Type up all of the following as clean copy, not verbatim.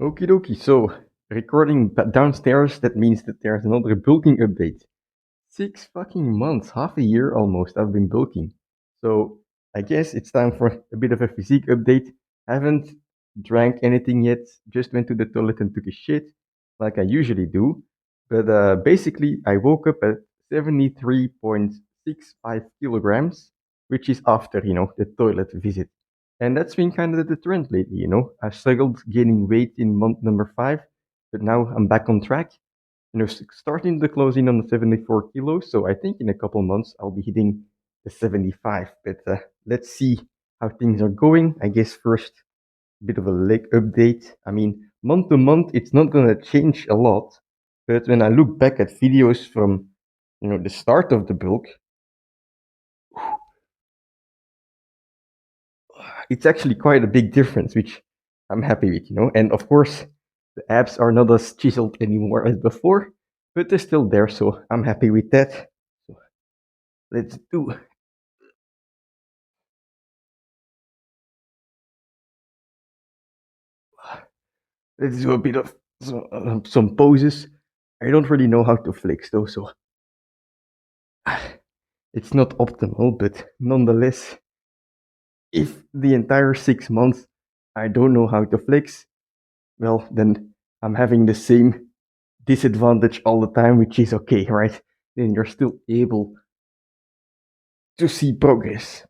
Okie dokie, so recording downstairs, that means that there's another bulking update. 6 fucking months, half a year almost, I've been bulking. So I guess it's time for a bit of a physique update. Haven't drank anything yet, just went to the toilet and took a shit, like I usually do. But basically, I woke up at 73.65 kilograms, which is after, the toilet visit. And that's been kind of the trend lately. I struggled gaining weight in month number 5, but now I'm back on track. Starting to close in on the 74 kilos. So I think in a couple months I'll be hitting the 75. But let's see how things are going. I guess first, a bit of a leg update. I mean, month to month, it's not going to change a lot. But when I look back at videos from, the start of the bulk, it's actually quite a big difference, which I'm happy with. And of course, the abs are not as chiseled anymore as before, but they're still there, so I'm happy with that. So let's do let's do a bit of some poses. I don't really know how to flex though, so it's not optimal, but nonetheless, if the entire 6 months I don't know how to flex, well, then I'm having the same disadvantage all the time, which is okay, right? Then you're still able to see progress.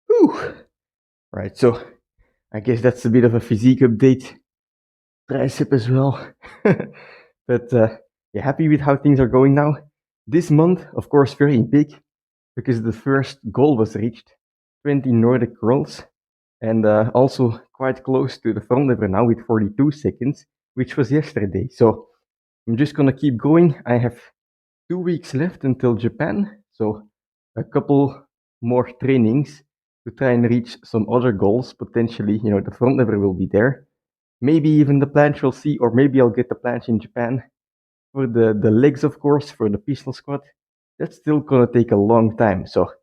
Whew. Right, so I guess that's a bit of a physique update. Tricep as well. But yeah, happy with how things are going now. This month, of course, very big because the first goal was reached 20 Nordic curls, and also quite close to the front lever now with 42 seconds, which was yesterday. So I'm just gonna keep going. I have 2 weeks left until Japan, so a couple more trainings to try and reach some other goals. Potentially, the front lever will be there. Maybe even the planche, we'll see, or maybe I'll get the planche in Japan. For the legs, of course, for the pistol squat, that's still gonna take a long time. So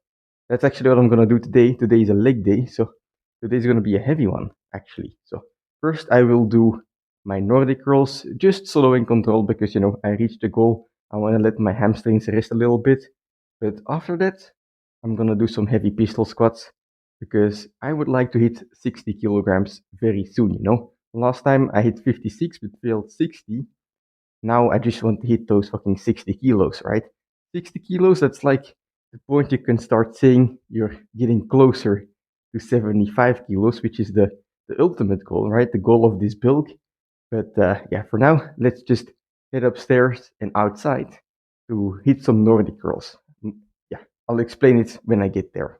that's actually what I'm gonna do today. Today is a leg day, so today's gonna be a heavy one, actually. So first I will do my Nordic curls, just slow and control because I reached the goal. I wanna let my hamstrings rest a little bit. But after that, I'm gonna do some heavy pistol squats because I would like to hit 60 kilograms very soon. Last time I hit 56 but failed 60. Now I just want to hit those fucking 60 kilos, right? 60 kilos, that's like the point you can start saying you're getting closer to 75 kilos, which is the ultimate goal, right? The goal of this build. But yeah, for now, let's just head upstairs and outside to hit some Nordic curls. Yeah, I'll explain it when I get there.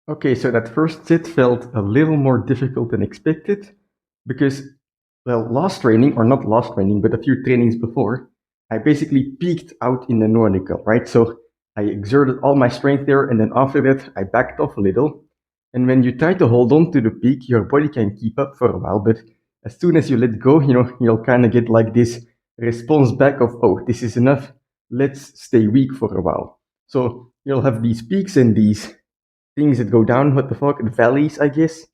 Okay, so that first set felt a little more difficult than expected because, well, last training, or not last training, but a few trainings before, I basically peaked out in the Nordical, right? So I exerted all my strength there, and then after that, I backed off a little. And when you try to hold on to the peak, your body can keep up for a while, but as soon as you let go, you'll kind of get like this response back of, oh, this is enough, let's stay weak for a while. So you'll have these peaks and these things that go down, what the fuck, the valleys, I guess,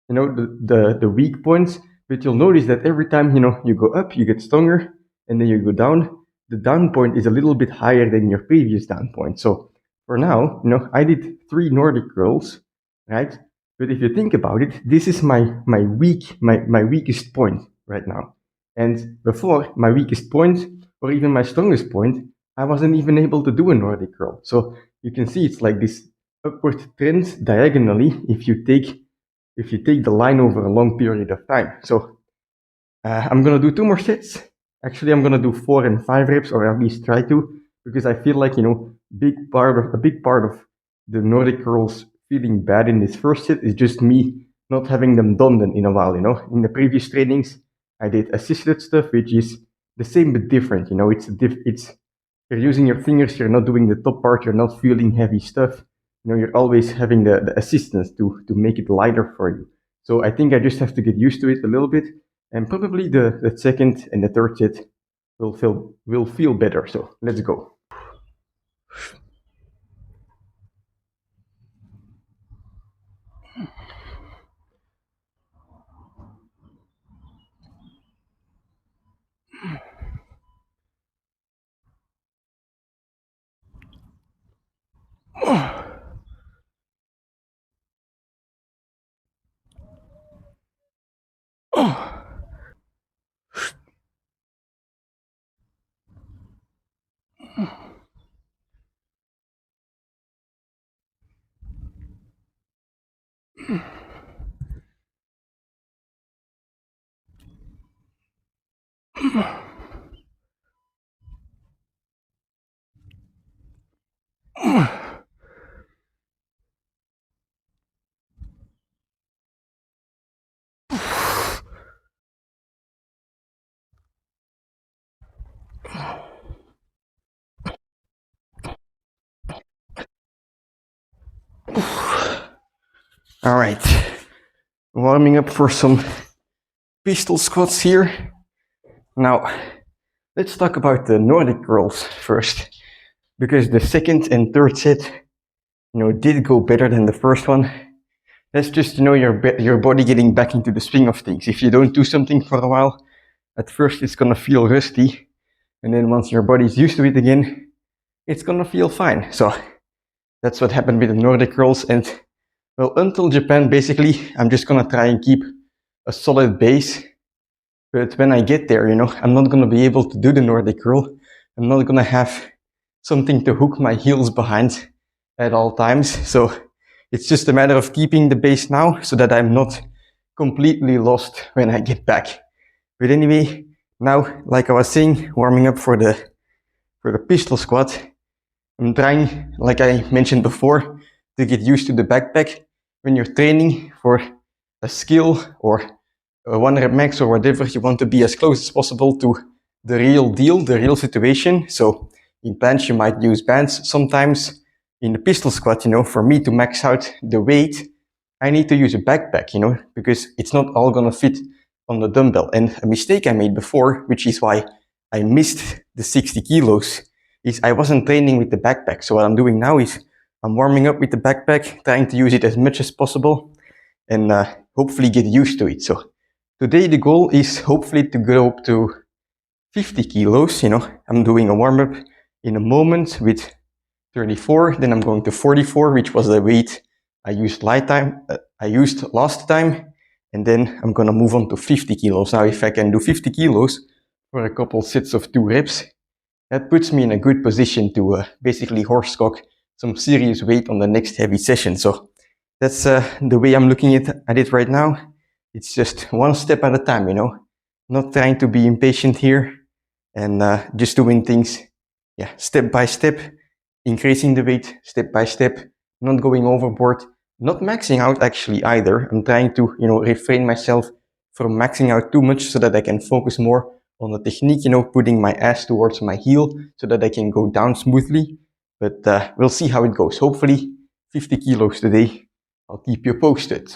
the weak points. But you'll notice that every time, you go up, you get stronger, and then you go down, the down point is a little bit higher than your previous down point. So for now, I did 3 Nordic curls, right? But if you think about it, this is my weakest point right now. And before my weakest point, or even my strongest point, I wasn't even able to do a Nordic curl. So you can see it's like this upward trend diagonally if you take the line over a long period of time. So I'm gonna do 2 more sets. Actually, I'm gonna do 4 and 5 reps, or at least try to, because I feel like a big part of the Nordic curls feeling bad in this first set is just me not having them done in a while. In the previous trainings, I did assisted stuff, which is the same but different. It's you're using your fingers, you're not doing the top part, you're not feeling heavy stuff. You're always having the assistance to make it lighter for you. So I think I just have to get used to it a little bit, and probably the second and the third set will feel better. So let's go. All right, warming up for some pistol squats here. Now, let's talk about the Nordic curls first, because the second and third set, did go better than the first one. That's just, your body getting back into the swing of things. If you don't do something for a while, at first it's gonna feel rusty, and then once your body's used to it again, it's gonna feel fine. So that's what happened with the Nordic curls. And well, until Japan, basically, I'm just gonna try and keep a solid base. But when I get there, I'm not gonna be able to do the Nordic curl. I'm not gonna have something to hook my heels behind at all times. So it's just a matter of keeping the base now so that I'm not completely lost when I get back. But anyway, now, like I was saying, warming up for the pistol squat, I'm trying, like I mentioned before, to get used to the backpack. When you're training for a skill or a 1 rep max or whatever, you want to be as close as possible to the real deal, the real situation. So in bench, you might use bands. Sometimes in the pistol squat, for me to max out the weight, I need to use a backpack, because it's not all gonna fit on the dumbbell. And a mistake I made before, which is why I missed the 60 kilos, is I wasn't training with the backpack. So what I'm doing now is I'm warming up with the backpack, trying to use it as much as possible, and hopefully get used to it. So today the goal is hopefully to go up to 50 kilos. I'm doing a warm-up in a moment with 34, then I'm going to 44, which was the weight I used last time, and then I'm gonna move on to 50 kilos. Now, if I can do 50 kilos for a couple sets of 2 reps, that puts me in a good position to basically horsecock some serious weight on the next heavy session. So that's the way I'm looking at it right now. It's just one step at a time, not trying to be impatient here, and just doing things, step by step, increasing the weight step by step, not going overboard, not maxing out actually either. I'm trying to, refrain myself from maxing out too much so that I can focus more on the technique, putting my ass towards my heel so that I can go down smoothly. But we'll see how it goes. Hopefully 50 kilos today. I'll keep you posted.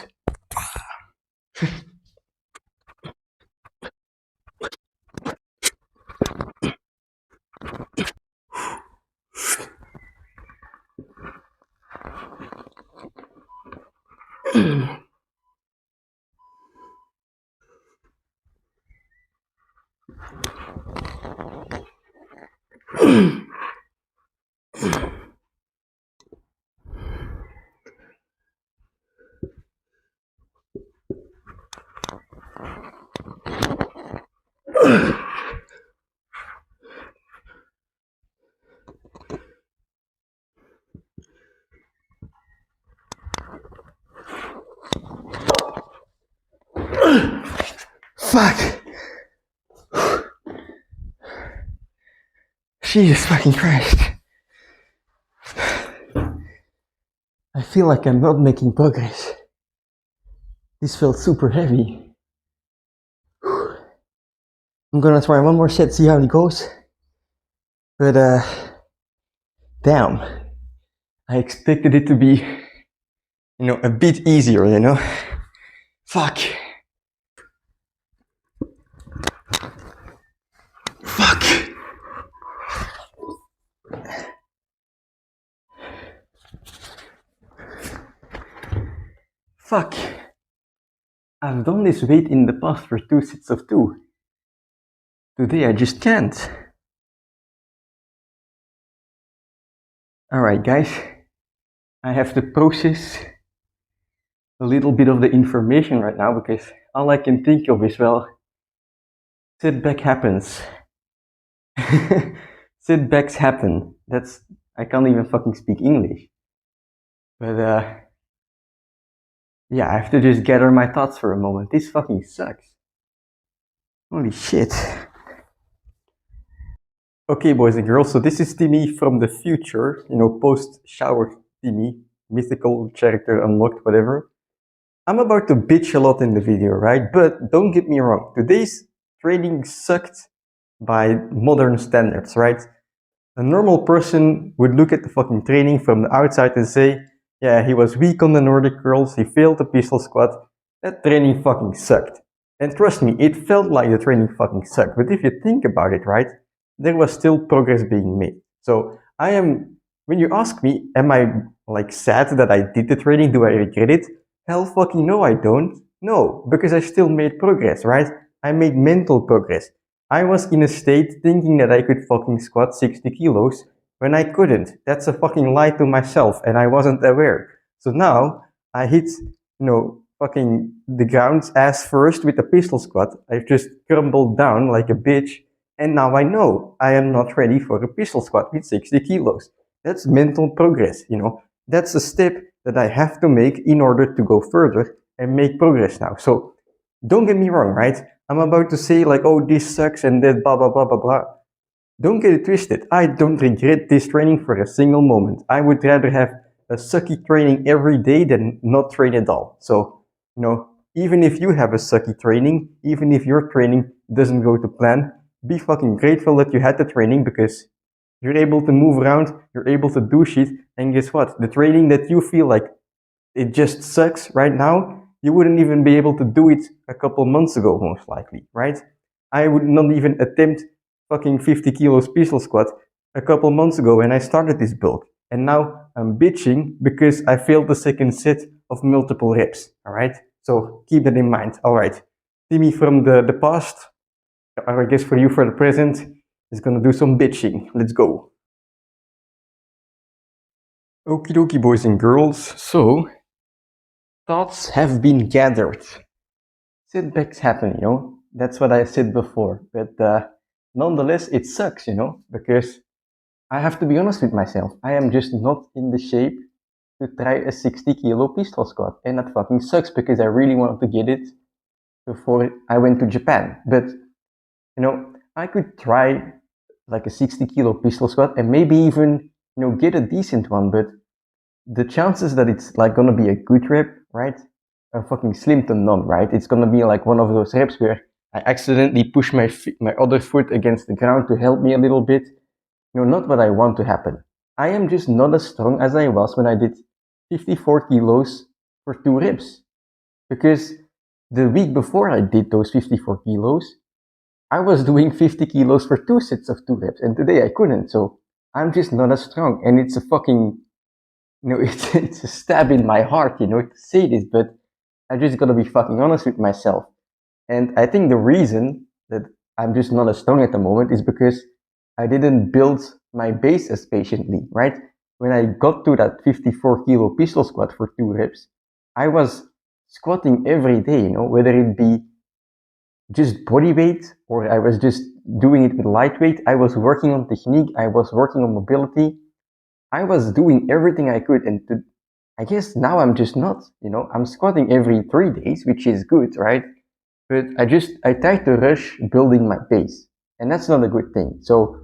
Fuck. Jesus fucking Christ. I feel like I'm not making progress. This felt super heavy. I'm gonna try one more set, see how it goes. But damn, I expected it to be, a bit easier. Fuck. Fuck. Fuck. I've done this weight in the past for 2 sets of 2. Today I just can't. Alright guys, I have to process a little bit of the information right now because all I can think of is, well, setback happens. Setbacks happen. I can't even fucking speak English. But yeah, I have to just gather my thoughts for a moment. This fucking sucks. Holy shit. Okay, boys and girls, so this is Timmy from the future, post-shower Timmy, mythical character unlocked, whatever. I'm about to bitch a lot in the video, right? But don't get me wrong, today's training sucked by modern standards, right? A normal person would look at the fucking training from the outside and say, yeah, he was weak on the Nordic curls, he failed the pistol squat, that training fucking sucked. And trust me, it felt like the training fucking sucked, but if you think about it, right, there was still progress being made. So when you ask me, am I like sad that I did the training, do I regret it? Hell fucking no, I don't. No, because I still made progress, right? I made mental progress. I was in a state thinking that I could fucking squat 60 kilos when I couldn't. That's a fucking lie to myself and I wasn't aware. So now I hit, fucking the ground ass first with the pistol squat. I just crumbled down like a bitch and now I know I am not ready for a pistol squat with 60 kilos. That's mental progress, That's a step that I have to make in order to go further and make progress now. So don't get me wrong, right? I'm about to say like, oh, this sucks and that blah, blah, blah, blah, blah. Don't get it twisted. I don't regret this training for a single moment. I would rather have a sucky training every day than not train at all. So, even if you have a sucky training, even if your training doesn't go to plan, be fucking grateful that you had the training because you're able to move around, you're able to do shit, and guess what? The training that you feel like it just sucks right now, you wouldn't even be able to do it a couple months ago, most likely, right? I would not even attempt fucking 50 kilos pistol squat a couple months ago when I started this bulk. And now I'm bitching because I failed the second set of multiple reps, alright? So keep that in mind, alright. Timmy from the past, or I guess for you for the present, is gonna do some bitching. Let's go. Okie dokie, boys and girls. So, thoughts have been gathered. Setbacks happen, That's what I said before. But nonetheless, it sucks, because I have to be honest with myself. I am just not in the shape to try a 60 kilo pistol squat. And that fucking sucks because I really wanted to get it before I went to Japan. But, I could try like a 60 kilo pistol squat and maybe even, get a decent one. But the chances that it's like gonna be a good rep, right, are fucking slim to none, right? It's gonna be like one of those reps where I accidentally push my other foot against the ground to help me a little bit. Not what I want to happen. I am just not as strong as I was when I did 54 kilos for 2 reps. Because the week before I did those 54 kilos, I was doing 50 kilos for 2 sets of 2 reps, and today I couldn't. So I'm just not as strong, and it's a fucking it's a stab in my heart, to say this, but I just gotta be fucking honest with myself. And I think the reason that I'm just not as strong at the moment is because I didn't build my base as patiently, right? When I got to that 54 kilo pistol squat for 2 reps, I was squatting every day, whether it be just body weight or I was just doing it with lightweight. I was working on technique, I was working on mobility. I was doing everything I could, and I guess now I'm just not, I'm squatting every 3 days, which is good, right? But I try to rush building my base, and that's not a good thing. So,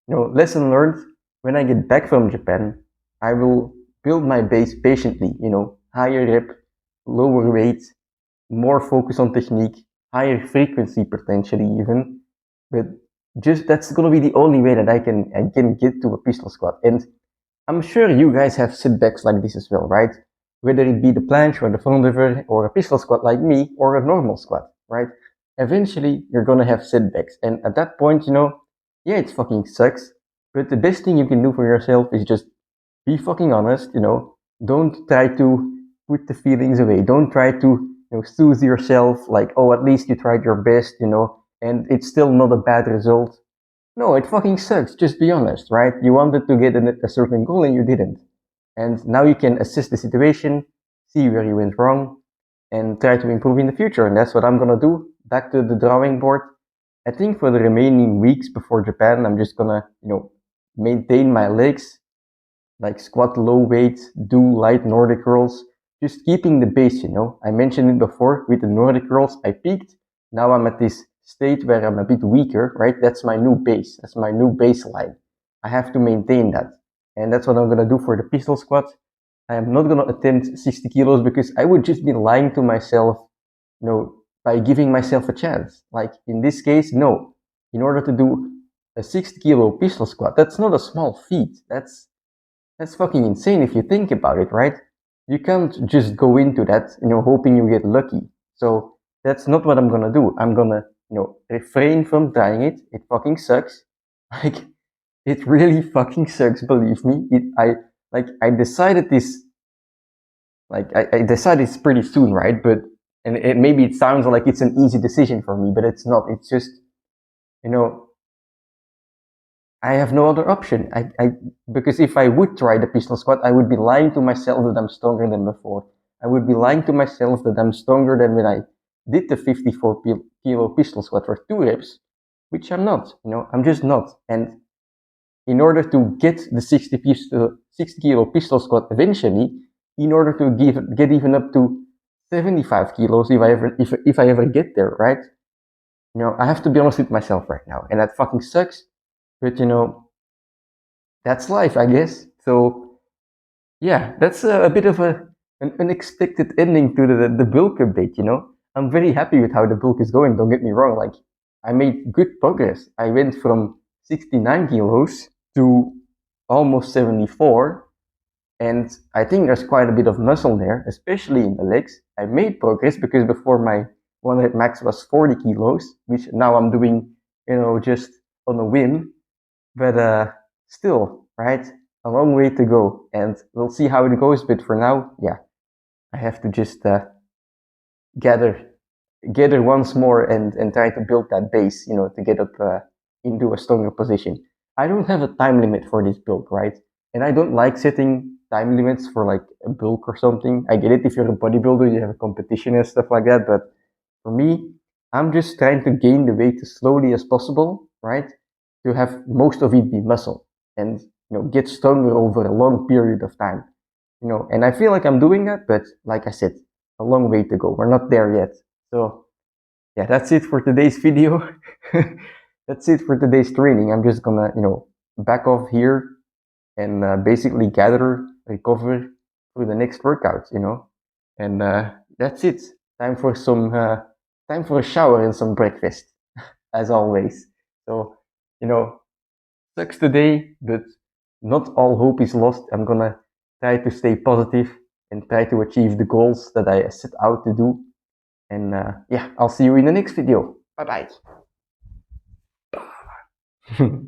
lesson learned, when I get back from Japan, I will build my base patiently, higher rep, lower weight, more focus on technique, higher frequency potentially even, but just that's gonna be the only way that I can get to a pistol squat. And I'm sure you guys have setbacks like this as well, right? Whether it be the planche or the front lever or a pistol squat like me or a normal squat, right? Eventually, you're gonna have setbacks. And at that point, yeah, it fucking sucks. But the best thing you can do for yourself is just be fucking honest. Don't try to put the feelings away. Don't try to, soothe yourself like, oh, at least you tried your best, and it's still not a bad result. No, it fucking sucks. Just be honest, right? You wanted to get a certain goal and you didn't. And now you can assess the situation, see where you went wrong, and try to improve in the future. And that's what I'm gonna do. Back to the drawing board. I think for the remaining weeks before Japan, I'm just gonna, maintain my legs, like squat low weight, do light Nordic curls, just keeping the base. I mentioned it before with the Nordic curls, I peaked. Now I'm at this state where I'm a bit weaker, right? That's my new base. That's my new baseline. I have to maintain that. And that's what I'm gonna do for the pistol squat. I am not gonna attempt 60 kilos because I would just be lying to myself, by giving myself a chance. Like in this case, no. In order to do a 60 kilo pistol squat, that's not a small feat. That's fucking insane if you think about it, right? You can't just go into that, hoping you get lucky. So that's not what I'm gonna do. I'm gonna, refrain from trying it. It fucking sucks. Like, it really fucking sucks, believe me. I decided this, I decided it's pretty soon, right? But, and maybe it sounds like it's an easy decision for me, but it's not. It's just, you know, I have no other option. Because if I would try the pistol squat, I would be lying to myself that I'm stronger than before. I would be lying to myself that I'm stronger than when I did the 54 kilo pistol squat for 2 reps, which I'm not. I'm just not. And in order to get the 60 kilo pistol squat eventually, in order to get even up to 75 kilos, if I ever get there, right? I have to be honest with myself right now, and that fucking sucks. But that's life, I guess. So yeah, that's a bit of an unexpected ending to the bulk update. I'm very happy with how the bulk is going. Don't get me wrong. Like, I made good progress. I went from 69 kilos to almost 74, and I think there's quite a bit of muscle there, especially in the legs. I made progress because before my 1 rep max was 40 kilos, which now I'm doing, just on a whim. But still, right? A long way to go, and we'll see how it goes. But for now, yeah, I have to just gather once more and try to build that base, to get up into a stronger position. I don't have a time limit for this build, right? And I don't like setting time limits for like a bulk or something. I get it if you're a bodybuilder, you have a competition and stuff like that. But for me, I'm just trying to gain the weight as slowly as possible, right? To have most of it be muscle and get stronger over a long period of time. And I feel like I'm doing that, but like I said, a long way to go. We're not there yet. So yeah, that's it for today's video. That's it for today's training. I'm just gonna, back off here and basically gather, recover for the next workout. And that's it. Time for time for a shower and some breakfast, as always. So, sucks today, but not all hope is lost. I'm gonna try to stay positive and try to achieve the goals that I set out to do. And yeah, I'll see you in the next video. Bye bye.